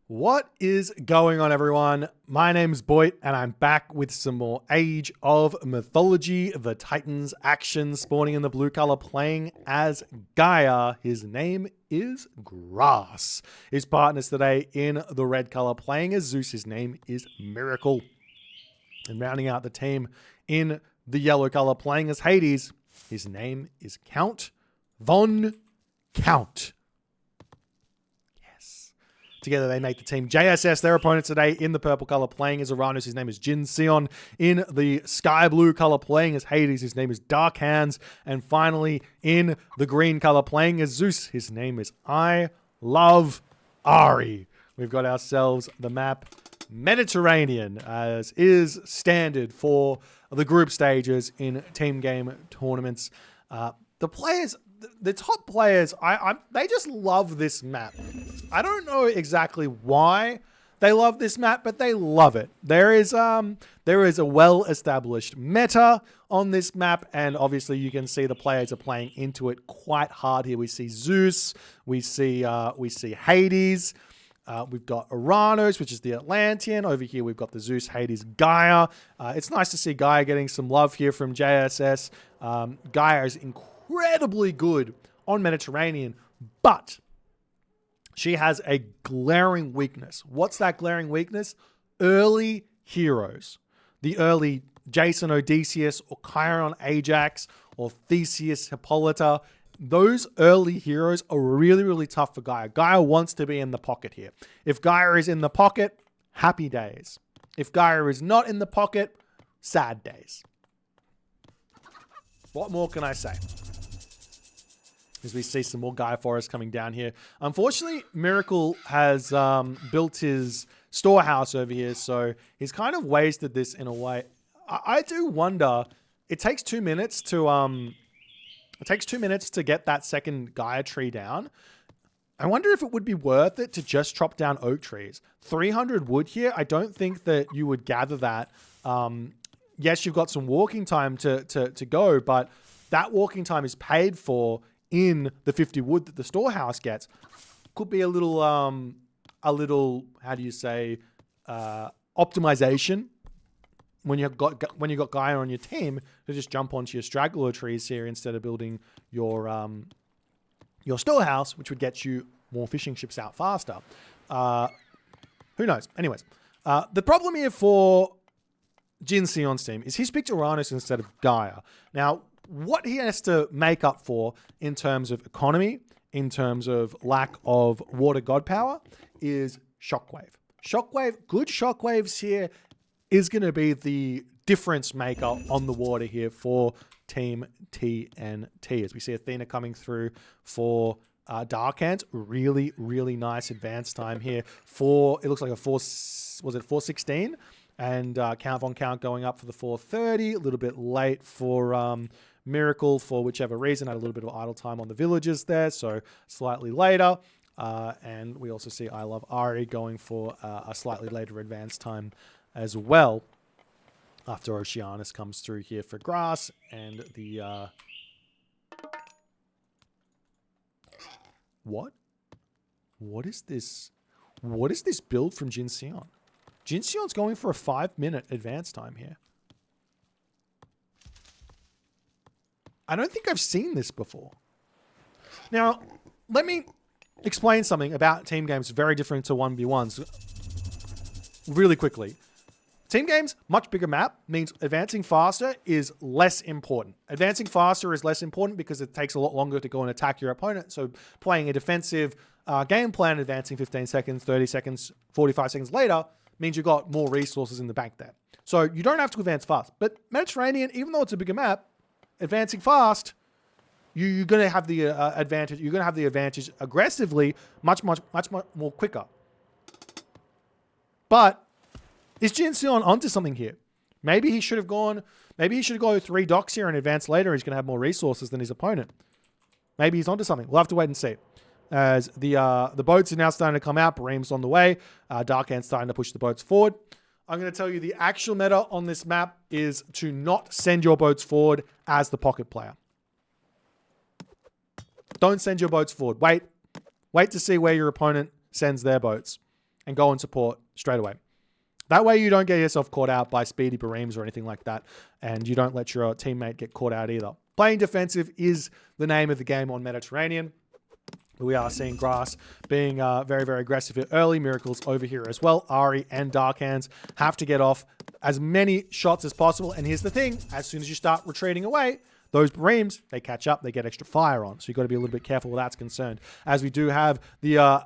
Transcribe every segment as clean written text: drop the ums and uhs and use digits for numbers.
What is going on, everyone? My name's Boit, and I'm back with some more Age of Mythology, the Titans action, spawning in the blue color, playing as Gaia. His name is Grass. His partners today in the red color, playing as Zeus. His name is Miracle. And rounding out the team in the yellow color, playing as Hades. His name is Count Von Count. Together they make the team JSS. Their opponent today in the purple color, playing as Uranus. His name is Jin Sion. In the sky blue color, playing as Hades. His name is Dark Hands. And finally, in the green color, playing as Zeus. His name is I Love Ari. We've got ourselves the map Mediterranean, as is standard for the group stages in team game tournaments. The top players, they just love this map. I don't know exactly why they love this map, but they love it. There is a well-established meta on this map, and obviously you can see the players are playing into it quite hard here. We see Zeus, we see Hades. We've got Uranus, which is the Atlantean. Over here, we've got the Zeus, Hades, Gaia. It's nice to see Gaia getting some love here from JSS. Gaia is incredibly good on Mediterranean, but she has a glaring weakness. What's that glaring weakness? Early heroes. The early Jason Odysseus or Chiron Ajax or Theseus Hippolyta. Those early heroes are really, really tough for Gaia. Gaia wants to be in the pocket here. If Gaia is in the pocket, happy days. If Gaia is not in the pocket, sad days. What more can I say? As we see some more Gaia Forest coming down here. Unfortunately, Miracle has built his storehouse over here, so he's kind of wasted this in a way. I do wonder, it takes 2 minutes to get that second Gaia tree down. I wonder if it would be worth it to just chop down oak trees. 300 wood here, I don't think that you would gather that. Yes, you've got some walking time to go, but that walking time is paid for in the 50 wood that the storehouse gets. Could be a little, how do you say, optimization when you've got Gaia on your team to just jump onto your straggler trees here instead of building your storehouse, which would get you more fishing ships out faster. Who knows? Anyways, the problem here for Jin Sion's team is he's picked Uranus instead of Gaia. Now, what he has to make up for in terms of economy, in terms of lack of water god power, is Shockwave. Good Shockwaves here is going to be the difference maker on the water here for Team TNT. As we see Athena coming through for Dark Hands. Really, really nice advance time here. It looks like a 416? And Count Von Count going up for the 430. A little bit late for Miracle for whichever reason. Had a little bit of idle time on the villagers there, so slightly later. And we also see I Love Ari going for a slightly later advance time as well. After Oceanus comes through here for Grass and the... What is this? What is this build from Jin Sion? Jin Sion's going for a 5-minute advance time here. I don't think I've seen this before. Now, let me explain something about team games very different to 1v1s really quickly. Team games, much bigger map, means advancing faster is less important. Advancing faster is less important because it takes a lot longer to go and attack your opponent. So playing a defensive game plan, advancing 15 seconds, 30 seconds, 45 seconds later, means you've got more resources in the bank there. So you don't have to advance fast. But Mediterranean, even though it's a bigger map, advancing fast, you're going to have the advantage. You're going to have the advantage aggressively, much more quicker. But is Jin Sion onto something here? Maybe he should have gone 3 docks here and advance later. He's going to have more resources than his opponent. Maybe he's onto something. We'll have to wait and see. As the boats are now starting to come out, Bareem's on the way. Dark Hand's starting to push the boats forward. I'm going to tell you the actual meta on this map is to not send your boats forward as the pocket player. Don't send your boats forward. Wait to see where your opponent sends their boats. and go and support straight away. That way you don't get yourself caught out by speedy Bareems or anything like that, and you don't let your teammate get caught out either. Playing defensive is the name of the game on Mediterranean. We are seeing Grass being very, very aggressive here early. Miracles over here as well. Ari and Dark Hands have to get off as many shots as possible. And here's the thing. As soon as you start retreating away, those Bareems, they catch up. They get extra fire on. So you've got to be a little bit careful where that's concerned. As we do have the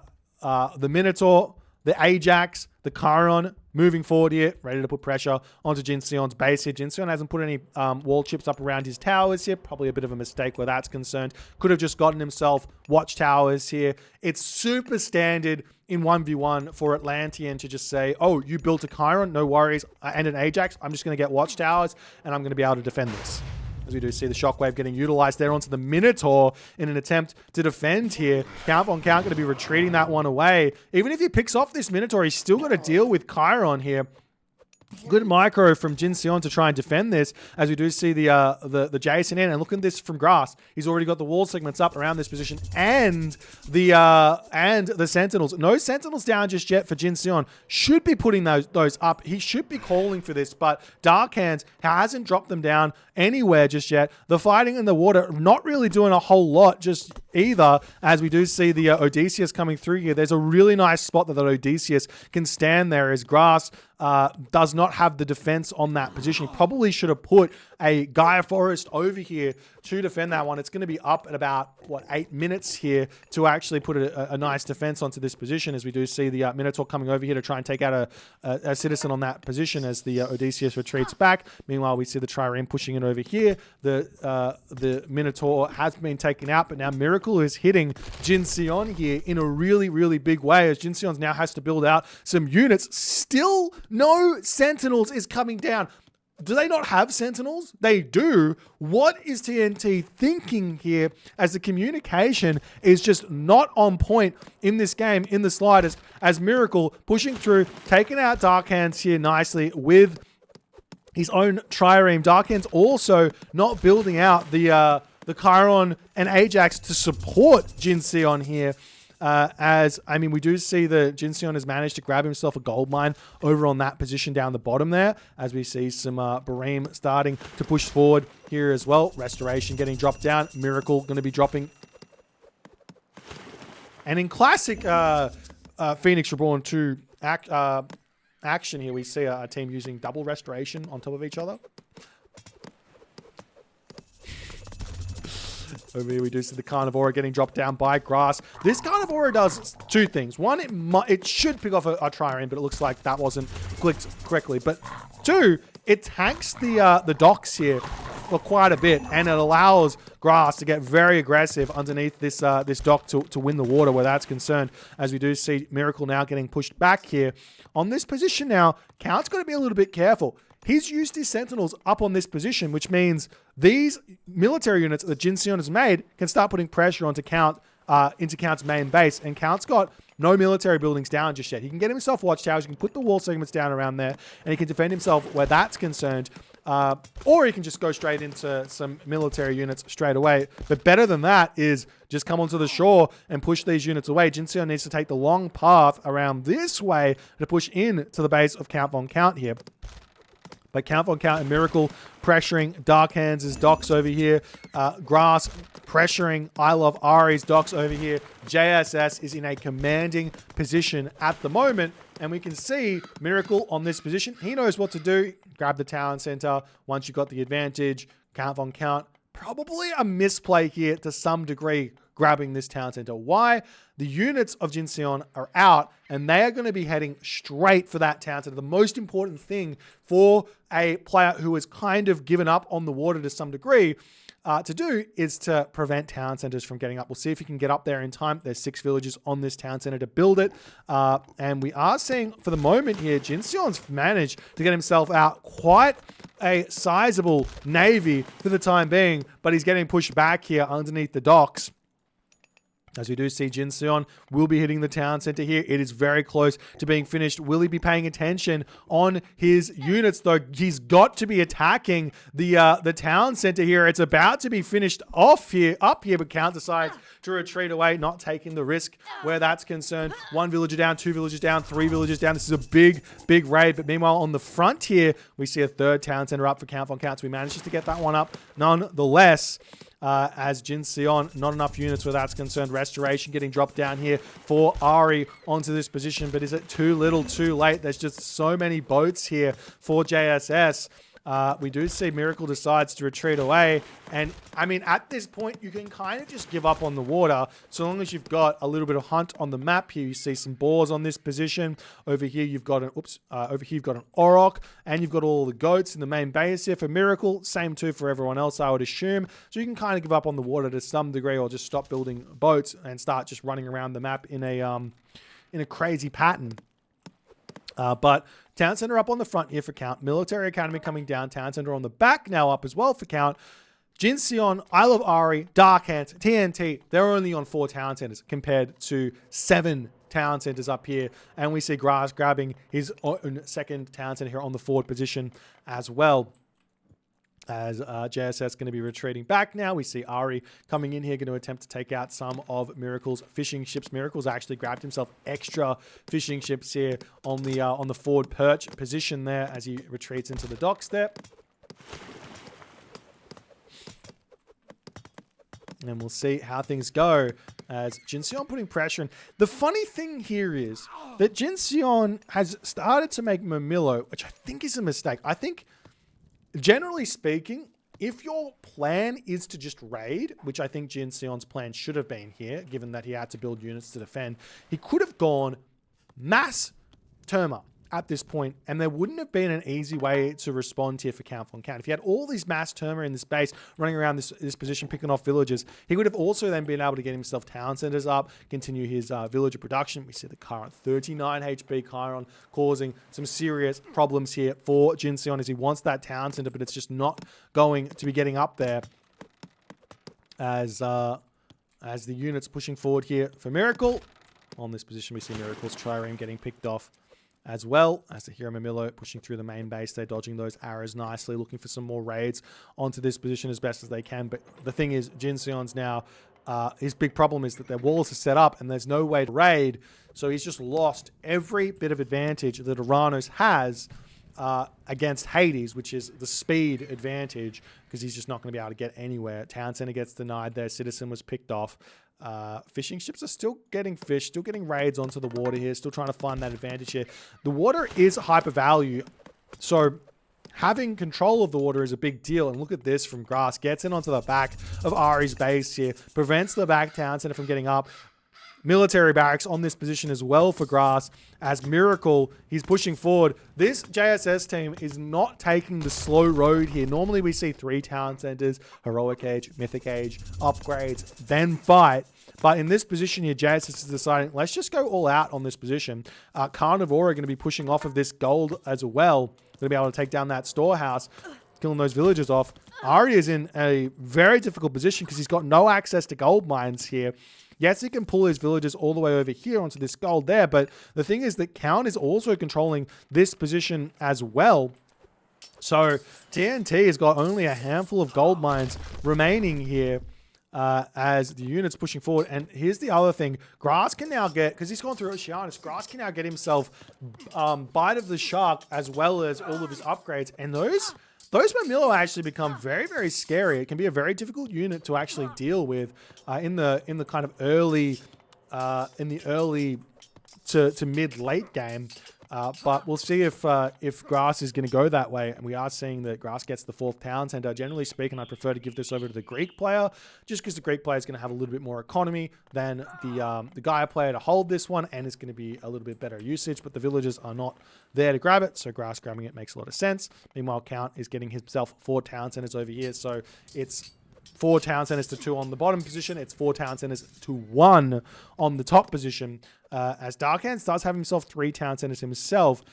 Minotaur, the Ajax, the Chiron moving forward here, ready to put pressure onto Jinseon's base here. Jinseon hasn't put any wall chips up around his towers here. Probably a bit of a mistake where that's concerned. Could have just gotten himself watchtowers here. It's super standard in 1v1 for Atlantean to just say, oh, you built a Chiron, no worries, and an Ajax. I'm just going to get watchtowers, and I'm going to be able to defend this. As we do see the shockwave getting utilized there onto the Minotaur in an attempt to defend here. Count on Count going to be retreating that one away. Even if he picks off this Minotaur, he's still got to deal with Chiron here. Good micro from Jinseon to try and defend this, as we do see the JSS in. And look at this from Grass. He's already got the wall segments up around this position and the Sentinels. No Sentinels down just yet for Jinseon. Should be putting those up. He should be calling for this, but Dark Hands hasn't dropped them down anywhere just yet. The fighting in the water not really doing a whole lot just either, as we do see the Odysseus coming through here. There's a really nice spot that Odysseus can stand there as Grass does not have the defense on that position. He probably should have put a Gaia Forest over here to defend that one. It's going to be up at about, 8 minutes here to actually put a nice defense onto this position, as we do see the Minotaur coming over here to try and take out a citizen on that position as the Odysseus retreats back. Meanwhile, we see the Trireme pushing it over here. The Minotaur has been taken out, but now Miracle is hitting Jinseon here in a really, really big way, as Jinseon now has to build out some units. Still no Sentinels is coming down. Do they not have Sentinels? They do. What is TNT thinking here, as the communication is just not on point in this game in the slightest, as Miracle pushing through, taking out Dark Hands here nicely with his own Trireme. Dark Hands also not building out the Chiron and Ajax to support Jinseon here. We do see that Jinseon has managed to grab himself a gold mine over on that position down the bottom there, as we see some Bareem starting to push forward here as well. Restoration getting dropped down. Miracle going to be dropping. And in classic Phoenix Reborn 2 action here, we see a team using double restoration on top of each other. Over here, we do see the Carnivora getting dropped down by Grass. This Carnivora does two things. One, it should pick off a Trireme, but it looks like that wasn't clicked correctly. But two, it tanks the docks here for quite a bit, and it allows Grass to get very aggressive underneath this dock to win the water where that's concerned, as we do see Miracle now getting pushed back here. On this position now, Count's got to be a little bit careful. He's used his Sentinels up on this position, which means these military units that Jinseon has made can start putting pressure onto Count, into Count's main base. And Count's got no military buildings down just yet. He can get himself watchtowers, he can put the wall segments down around there, and he can defend himself where that's concerned. Or he can just go straight into some military units straight away. But better than that is just come onto the shore and push these units away. Jinseon needs to take the long path around this way to push in to the base of Count von Count here. But Count von Count and Miracle pressuring Dark Hands' docks over here. Grass pressuring I Love Ari's docks over here. JSS is in a commanding position at the moment. And we can see Miracle on this position. He knows what to do. Grab the town center once you got the advantage. Count von Count, probably a misplay here to some degree, grabbing this town center. Why? The units of Jinseon are out, and they are going to be heading straight for that town center. The most important thing for a player who has kind of given up on the water to some degree to do is to prevent town centers from getting up. We'll see if he can get up there in time. There's 6 villages on this town center to build it. And we are seeing, for the moment here, Jinseon's managed to get himself out quite a sizable navy for the time being, but he's getting pushed back here underneath the docks. As we do see, Jin Seon will be hitting the town center here. It is very close to being finished. Will he be paying attention on his units, though? He's got to be attacking the town center here. It's about to be finished off here, up here, but Count decides to retreat away, not taking the risk where that's concerned. 1 villager down, 2 villagers down, 3 villagers down. This is a big, big raid. But meanwhile, on the front here, we see a third town center up for Count von Count. So we manages to get that one up nonetheless. As Jin Seon, not enough units where that's concerned. Restoration getting dropped down here for Ari onto this position. But is it too little, too late? There's just so many boats here for JSS. We do see Miracle decides to retreat away. And, I mean, at this point, you can kind of just give up on the water. So long as you've got a little bit of hunt on the map here. You see some boars on this position. Over here, you've got an, over here, you've got an Auroch. And you've got all the goats in the main base here for Miracle. Same too for everyone else, I would assume. So you can kind of give up on the water to some degree or just stop building boats and start just running around the map in a crazy pattern. But Town Center up on the front here for Count. Military Academy coming down. Town Center on the back now up as well for Count. Jin Seon, Isle of Ari, Dark Hands, TNT, they're only on 4 town centers compared to 7 town centers up here. And we see Grass grabbing his own second town center here on the forward position as well. As JSS going to be retreating back now. We see Ari coming in here, going to attempt to take out some of Miracle's fishing ships. Miracle's actually grabbed himself extra fishing ships here on the forward perch position there as he retreats into the docks there. And we'll see how things go as Jin Seon putting pressure in. The funny thing here is that Jin Seon has started to make Momillo, which I think is a mistake. I think, generally speaking, if your plan is to just raid, which I think Jin Seon's plan should have been here, given that he had to build units to defend, he could have gone mass Terma at this point, and there wouldn't have been an easy way to respond here for Count von Count. If he had all these mass Terma in this base, running around this position, picking off villagers, he would have also then been able to get himself town centers up, continue his villager production. We see the Chiron, 39 HP Chiron, causing some serious problems here for Jin Seon as he wants that town center, but it's just not going to be getting up there as the units pushing forward here for Miracle. On this position, we see Miracle's trireme getting picked off as well as the Hero Momillo pushing through the main base. They're dodging those arrows nicely, looking for some more raids onto this position as best as they can. But the thing is, Jin Seon's now, his big problem is that their walls are set up and there's no way to raid. So he's just lost every bit of advantage that Uranus has against Hades, which is the speed advantage, because he's just not going to be able to get anywhere. Town Center gets denied there. Citizen was picked off. Fishing ships are still getting fish, still getting raids onto the water here, still trying to find that advantage here. The water is hyper value, so having control of the water is a big deal. And look at this from Grass. Gets in onto the back of Ari's base here, prevents the back town center from getting up. Military barracks on this position as well for Grass. As Miracle, he's pushing forward. This JSS team is not taking the slow road here. Normally we see 3 town centers, Heroic Age, Mythic Age, upgrades, then fight. But in this position here, JSS is deciding, let's just go all out on this position. Carnivore are going to be pushing off of this gold as well. Going to be able to take down that storehouse, killing those villagers off. Ari is in a very difficult position because he's got no access to gold mines here. Yes, he can pull his villagers all the way over here onto this gold there, but the thing is that Count is also controlling this position as well. So TNT has got only a handful of gold mines remaining here as the unit's pushing forward. And here's the other thing. Grass can now get, because he's gone through Oceanus, Grass can now get himself Bite of the Shark as well as all of his upgrades. And those Momillo actually become very, very scary. It can be a very difficult unit to actually deal with in the kind of early to mid late game. But we'll see if Grass is going to go that way. And we are seeing that Grass gets the 4th town center. Generally speaking, I prefer to give this over to the Greek player, just because the Greek player is going to have a little bit more economy than the Gaia player to hold this one, and it's going to be a little bit better usage. But the villagers are not there to grab it, so Grass grabbing it makes a lot of sense. Meanwhile, Count is getting himself 4 town centers over here, so it's 4 town centers to 2 on the bottom position. It's 4 town centers to 1 on the top position as Darkhands does have himself 3 town centers himself.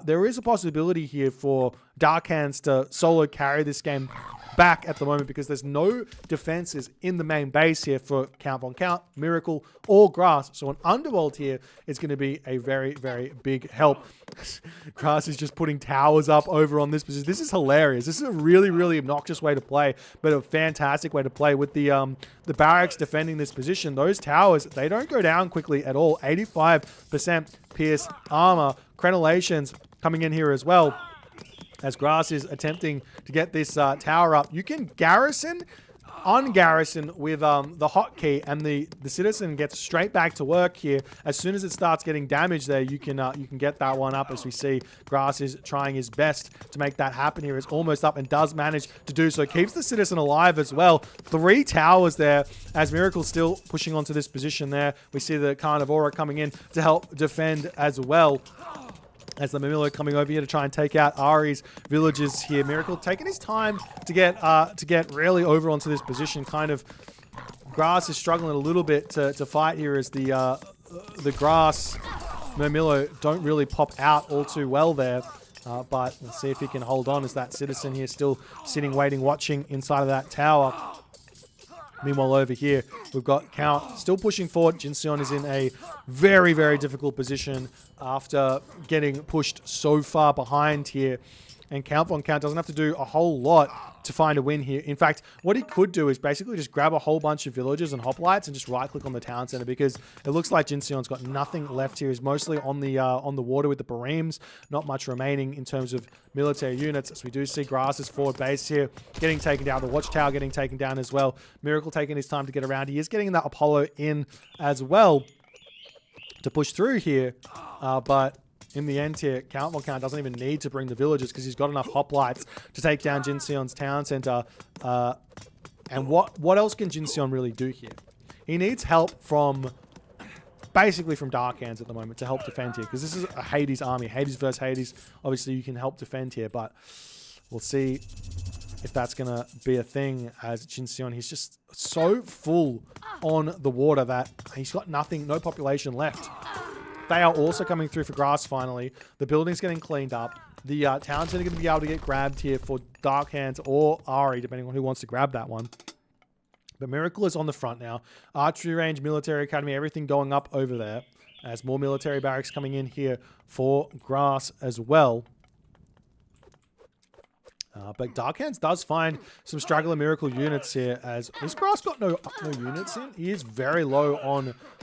There is a possibility here for Darkhands to solo carry this game back at the moment because there's no defenses in the main base here for Count Von Count, Miracle, or Grass. So an Underworld here is going to be a very, very big help. Grass is just putting towers up over on this position. This is hilarious. This is a really, really obnoxious way to play, but a fantastic way to play with the barracks defending this position. Those towers, they don't go down quickly at all. 85% pierce armor. Crenellations coming in here as well. As Grass is attempting to get this tower up, you can garrison, ungarrison with the hotkey, and the citizen gets straight back to work here. As soon as it starts getting damaged there, you can get that one up. As we see, Grass is trying his best to make that happen here. It's almost up and does manage to do so. Keeps the citizen alive as well. 3 towers there as Miracle's still pushing onto this position there. We see the Carnivora coming in to help defend as well. As the Mamilo coming over here to try and take out Ari's villages here. Miracle taking his time to get really over onto this position. Kind of Grass is struggling a little bit to fight here as the Grass Mamilo don't really pop out all too well there. But let's see if he can hold on as that citizen here still sitting, waiting, watching inside of that tower. Meanwhile, over here, we've got Count still pushing forward. Jinseon is in a very, very difficult position after getting pushed so far behind here. And Count Von Count doesn't have to do a whole lot to find a win here. In fact, what he could do is basically just grab a whole bunch of villages and hoplites and just right-click on the town center, because it looks like Jinseon's got nothing left here. He's mostly on the water with the Bareems. Not much remaining in terms of military units, as we do see Grass's forward base here getting taken down. The watchtower getting taken down as well. Miracle taking his time to get around. He is getting that Apollo in as well to push through here, but in the end here, Count Von Count doesn't even need to bring the villagers because he's got enough hoplites to take down Jinseon's town center. And what else can Jinseon really do here? He needs help from, basically from Darkhands at the moment to help defend here, because this is a Hades army. Hades versus Hades. Obviously, you can help defend here, but we'll see if that's going to be a thing as Jinseon. He's just so full on the water that he's got nothing, no population left. They are also coming through for Grass finally. The building's getting cleaned up. The towns are going to be able to get grabbed here for Darkhands or Ari, depending on who wants to grab that one. But Miracle is on the front now. Archery range, military academy, everything going up over there. As more military barracks coming in here for Grass as well. But Darkhands does find some straggler Miracle units here, as this Grass got no units in. He is very low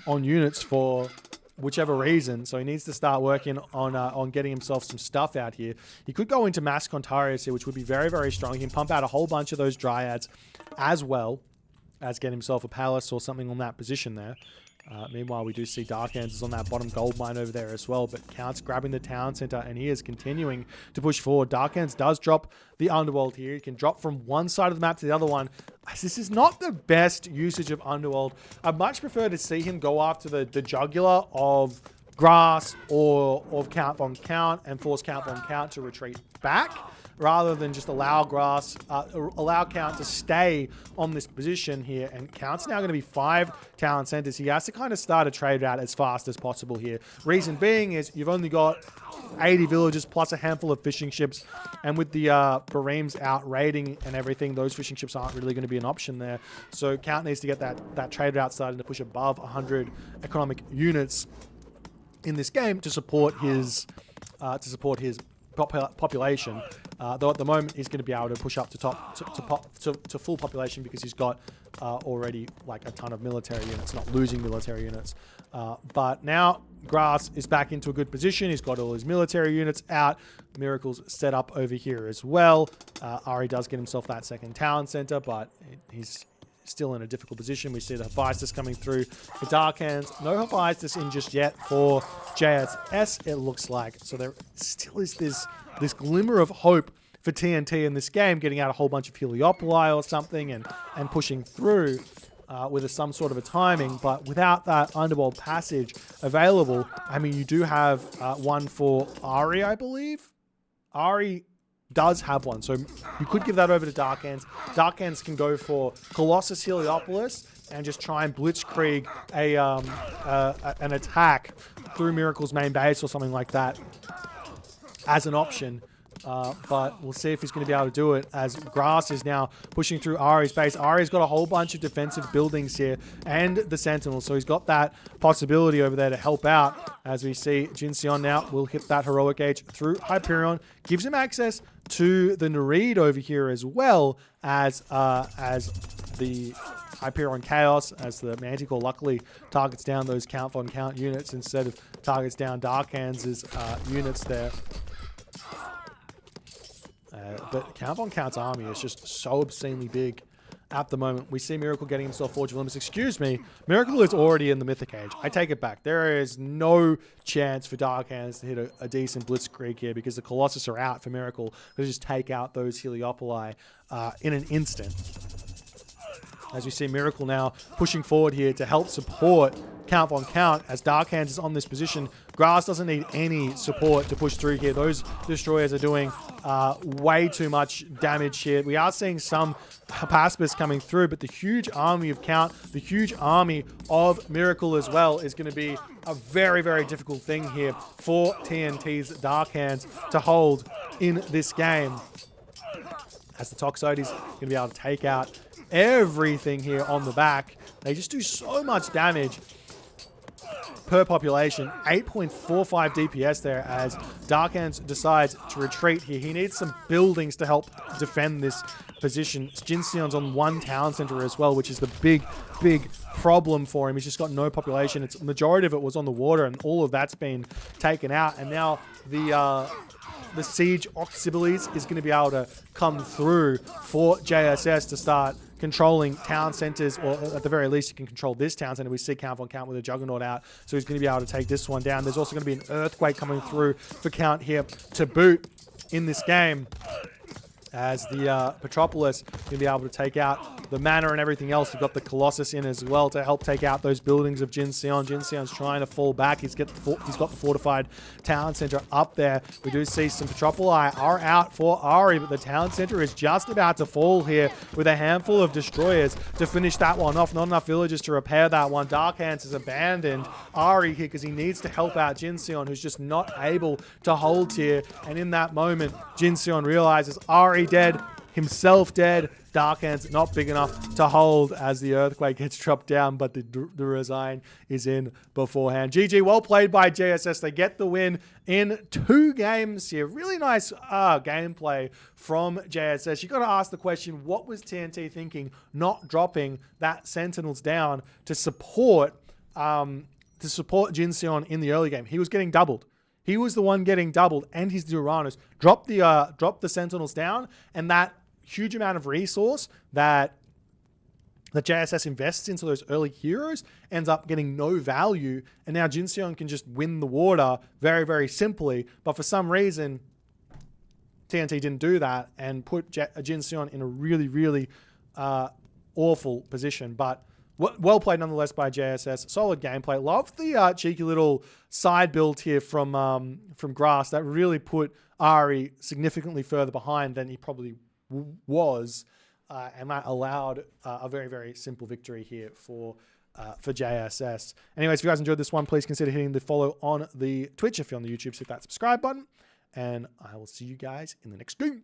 on units for whichever reason, so he needs to start working on getting himself some stuff out here. He could go into Mass Contarius here, which would be very, very strong. He can pump out a whole bunch of those Dryads, as well as get himself a palace or something on that position there. Meanwhile, we do see Darkhands is on that bottom gold mine over there as well, but Count's grabbing the town center, and he is continuing to push forward. Darkhands does drop the Underworld here. He can drop from one side of the map to the other one. This is not the best usage of Underworld. I'd much prefer to see him go after the jugular of Grass or of Count Von Count and force Count Von Count to retreat back, rather than just allow Count to stay on this position here. And Count's now going to be 5 town centers. He has to kind of start a trade route as fast as possible here. Reason being is you've only got 80 villages plus a handful of fishing ships, and with the Bareems out raiding and everything, those fishing ships aren't really going to be an option there. So Count needs to get that trade route started to push above 100 economic units in this game to support his population. Though at the moment he's going to be able to push up to full population because he's got already like a ton of military units, not losing military units. But now Grass is back into a good position. He's got all his military units out. Miracle's set up over here as well. Ari does get himself that second town center, but he's still in a difficult position. We see the Hephaestus coming through for Darkhands. No Hephaestus in just yet for JSS, it looks like. So there still is this glimmer of hope for TNT in this game, getting out a whole bunch of Heliopoli or something and pushing through with some sort of a timing. But without that Underworld passage available, I mean, you do have one for Ari, I believe. Ari does have one, so you could give that over to Darkhands. Darkhands can go for Colossus Heliopolis, and just try and blitzkrieg an attack through Miracle's main base or something like that as an option. But we'll see if he's going to be able to do it, as Grass is now pushing through Ari's base. Ari's got a whole bunch of defensive buildings here and the Sentinels, so he's got that possibility over there to help out. As we see, Jinseon now will hit that Heroic Age through Hyperion, gives him access to the Nereid over here as well as the Hyperion Chaos, as the Manticore luckily targets down those count on count units instead of targets down Dark Hands' units there. But Count Von Count's army is just so obscenely big at the moment. We see Miracle getting himself Forge of Olympus. Excuse me, Miracle is already in the Mythic Age. I take it back. There is no chance for Dark Hands to hit a decent Blitzkrieg here, because the Colossus are out for Miracle to just take out those Heliopoli in an instant. As we see Miracle now pushing forward here to help support Count Von Count, as Dark Hands is on this position. Grass doesn't need any support to push through here. Those destroyers are doing way too much damage here. We are seeing some Paspis coming through, but the huge army of Count, the huge army of Miracle as well, is going to be a very, very difficult thing here for TNT's Dark Hands to hold in this game. As the Toxoid is going to be able to take out everything here on the back. They just do so much damage per population. 8.45 DPS there, as Dark Hands decides to retreat here. He needs some buildings to help defend this position. Jinseon's on one town center as well, which is the big problem for him. He's just got no population. It's majority of it was on the water, and all of that's been taken out. And now the Siege Oxybiles is going to be able to come through for JSS to start controlling town centers, or at the very least, you can control this town center. We see Count Von Count with a Juggernaut out, so he's going to be able to take this one down. There's also going to be an Earthquake coming through for Count here to boot in this game, as the Petropolis going to be able to take out the Manor and everything else. We've got the Colossus in as well to help take out those buildings of Jinseon. Jinseon's trying to fall back. He's got the fortified town center up there. We do see some Petropoli are out for Ari, but the town center is just about to fall here with a handful of destroyers to finish that one off. Not enough villagers to repair that one. Dark Hands has abandoned Ari here because he needs to help out Jinseon, who's just not able to hold here. And in that moment, Jinseon realizes Ari dead, himself dead. Dark Hands not big enough to hold as the Earthquake gets dropped down, but the Resign is in beforehand. GG, well played by JSS. They get the win in 2 games here. Really nice gameplay from JSS. You got to ask the question, what was TNT thinking not dropping that Sentinels down to support Jinseon in the early game? He was getting doubled. He was the one getting doubled, and his Uranus dropped the Sentinels down, and that huge amount of resource that JSS invests into those early heroes ends up getting no value, and now Jinseon can just win the water very, very simply. But for some reason, TNT didn't do that and put Jinseon in a really, really awful position. But well played nonetheless by JSS. Solid gameplay. Love the cheeky little side build here from Grass that really put Ari significantly further behind than he probably was, and that allowed a very, very simple victory here for JSS. Anyways, if you guys enjoyed this one, please consider hitting the follow on the Twitch. If you're on the YouTube, hit that subscribe button, and I will see you guys in the next game.